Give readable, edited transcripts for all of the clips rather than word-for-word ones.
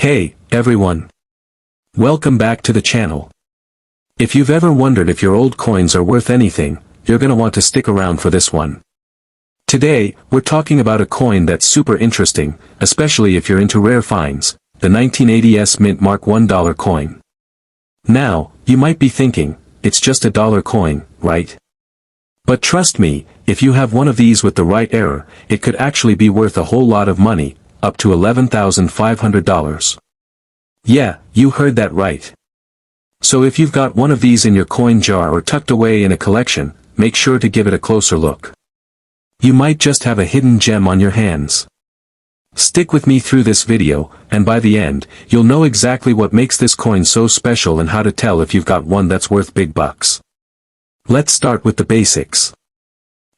Hey, everyone. Welcome back to the channel. If you've ever wondered if your old coins are worth anything, you're gonna want to stick around for this one. Today, we're talking about a coin that's super interesting, especially if you're into rare finds, the 1980s Mint Mark $1 coin. Now, you might be thinking, it's just a dollar coin, right? But trust me, if you have one of these with the right error, it could actually be worth a whole lot of money, up to $11,500. Yeah, you heard that right. So if you've got one of these in your coin jar or tucked away in a collection, make sure to give it a closer look. You might just have a hidden gem on your hands. Stick with me through this video, and by the end, you'll know exactly what makes this coin so special and how to tell if you've got one that's worth big bucks. Let's start with the basics.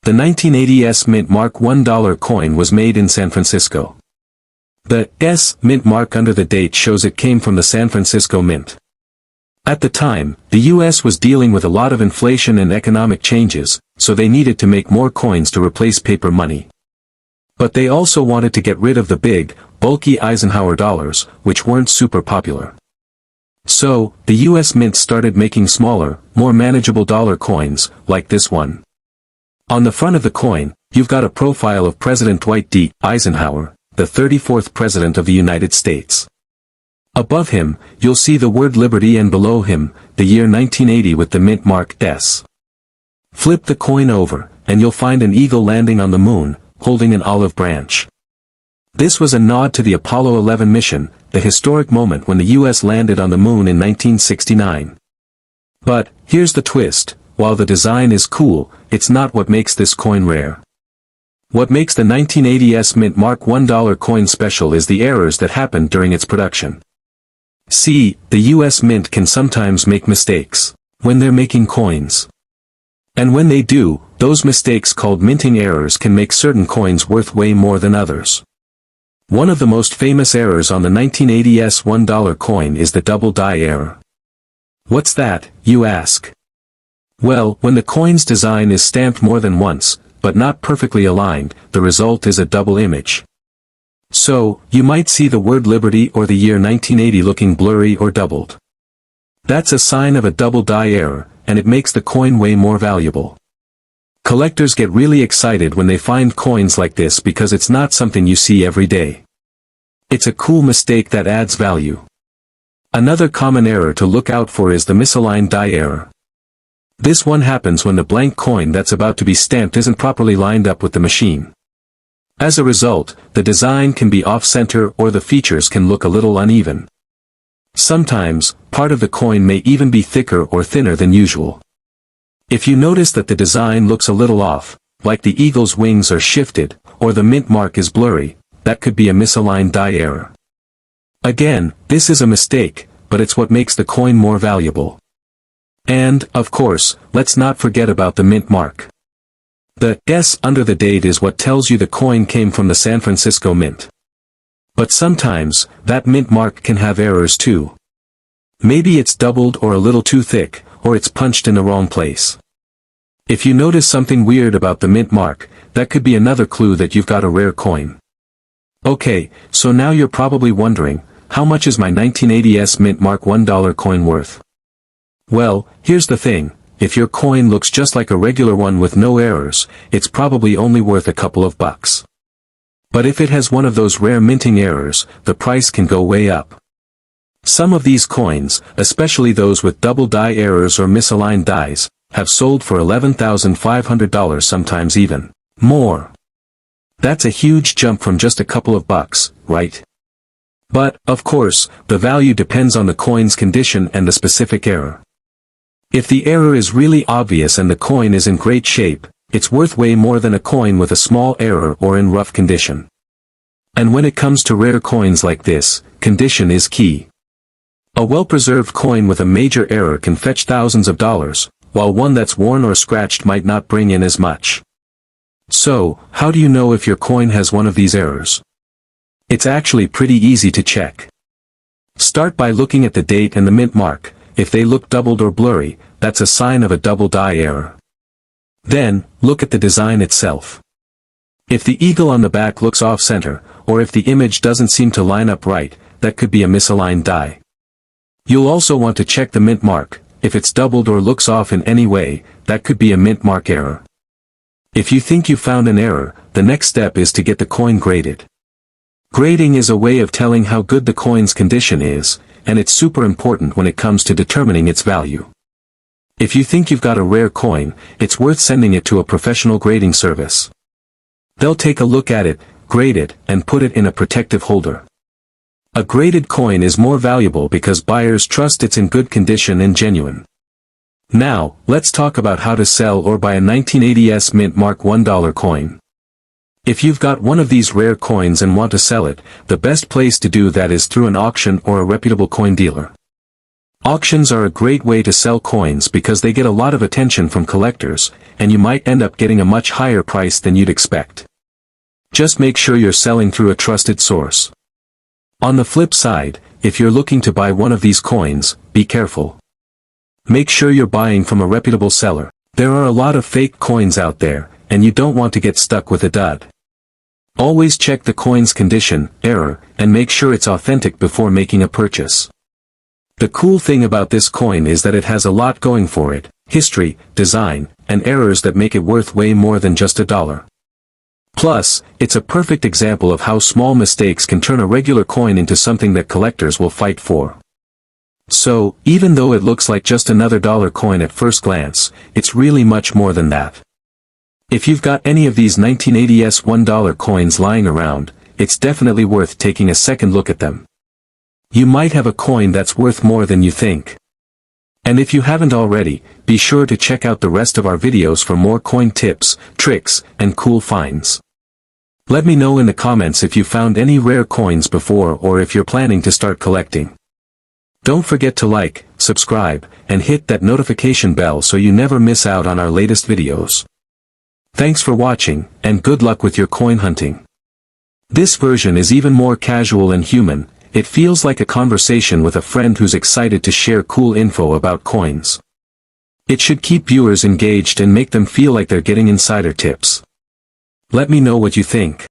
The 1980s Mint Mark $1 coin was made in San Francisco. The S Mint mark under the date shows it came from the San Francisco Mint. At the time, the US was dealing with a lot of inflation and economic changes, so they needed to make more coins to replace paper money. But they also wanted to get rid of the big, bulky Eisenhower dollars, which weren't super popular. So, the US Mint started making smaller, more manageable dollar coins, like this one. On the front of the coin, you've got a profile of President Dwight D. Eisenhower, the 34th President of the United States. Above him, you'll see the word Liberty and below him, the year 1980 with the Mint Mark S. Flip the coin over, and you'll find an eagle landing on the moon, holding an olive branch. This was a nod to the Apollo 11 mission, the historic moment when the US landed on the moon in 1969. But, here's the twist, while the design is cool, it's not what makes this coin rare. What makes the 1980s Mint Mark $1 coin special is the errors that happened during its production. See, the US Mint can sometimes make mistakes when they're making coins. And when they do, those mistakes called minting errors can make certain coins worth way more than others. One of the most famous errors on the 1980s $1 coin is the double die error. What's that, you ask? Well, when the coin's design is stamped more than once, but not perfectly aligned, the result is a double image. So, you might see the word Liberty or the year 1980 looking blurry or doubled. That's a sign of a double die error, and it makes the coin way more valuable. Collectors get really excited when they find coins like this because it's not something you see every day. It's a cool mistake that adds value. Another common error to look out for is the misaligned die error. This one happens when the blank coin that's about to be stamped isn't properly lined up with the machine. As a result, the design can be off-center or the features can look a little uneven. Sometimes, part of the coin may even be thicker or thinner than usual. If you notice that the design looks a little off, like the eagle's wings are shifted, or the mint mark is blurry, that could be a misaligned die error. Again, this is a mistake, but it's what makes the coin more valuable. And, of course, let's not forget about the mint mark. The S under the date is what tells you the coin came from the San Francisco Mint. But sometimes, that mint mark can have errors too. Maybe it's doubled or a little too thick, or it's punched in the wrong place. If you notice something weird about the mint mark, that could be another clue that you've got a rare coin. Okay, so now you're probably wondering, how much is my 1980s Mint Mark $1 coin worth? Well, here's the thing, if your coin looks just like a regular one with no errors, it's probably only worth a couple of bucks. But if it has one of those rare minting errors, the price can go way up. Some of these coins, especially those with double die errors or misaligned dies, have sold for $11,500, sometimes even more. That's a huge jump from just a couple of bucks, right? But, of course, the value depends on the coin's condition and the specific error. If the error is really obvious and the coin is in great shape, it's worth way more than a coin with a small error or in rough condition. And when it comes to rare coins like this, condition is key. A well-preserved coin with a major error can fetch thousands of dollars, while one that's worn or scratched might not bring in as much. So, how do you know if your coin has one of these errors? It's actually pretty easy to check. Start by looking at the date and the mint mark. If they look doubled or blurry, that's a sign of a double die error. Then, look at the design itself. If the eagle on the back looks off-center, or if the image doesn't seem to line up right, that could be a misaligned die. You'll also want to check the mint mark. If it's doubled or looks off in any way, that could be a mint mark error. If you think you found an error, the next step is to get the coin graded. Grading is a way of telling how good the coin's condition is, and it's super important when it comes to determining its value. If you think you've got a rare coin, it's worth sending it to a professional grading service. They'll take a look at it, grade it, and put it in a protective holder. A graded coin is more valuable because buyers trust it's in good condition and genuine. Now, let's talk about how to sell or buy a 1980s mint mark $1 coin. If you've got one of these rare coins and want to sell it, the best place to do that is through an auction or a reputable coin dealer. Auctions are a great way to sell coins because they get a lot of attention from collectors, and you might end up getting a much higher price than you'd expect. Just make sure you're selling through a trusted source. On the flip side, if you're looking to buy one of these coins, be careful. Make sure you're buying from a reputable seller. There are a lot of fake coins out there, and you don't want to get stuck with a dud. Always check the coin's condition, error, and make sure it's authentic before making a purchase. The cool thing about this coin is that it has a lot going for it: history, design, and errors that make it worth way more than just $1. Plus, it's a perfect example of how small mistakes can turn a regular coin into something that collectors will fight for. So, even though it looks like just another dollar coin at first glance, it's really much more than that. If you've got any of these 1980s $1 coins lying around, it's definitely worth taking a second look at them. You might have a coin that's worth more than you think. And if you haven't already, be sure to check out the rest of our videos for more coin tips, tricks, and cool finds. Let me know in the comments if you found any rare coins before or if you're planning to start collecting. Don't forget to like, subscribe, and hit that notification bell so you never miss out on our latest videos. Thanks for watching, and good luck with your coin hunting. This version is even more casual and human. It feels like a conversation with a friend who's excited to share cool info about coins. It should keep viewers engaged and make them feel like they're getting insider tips. Let me know what you think.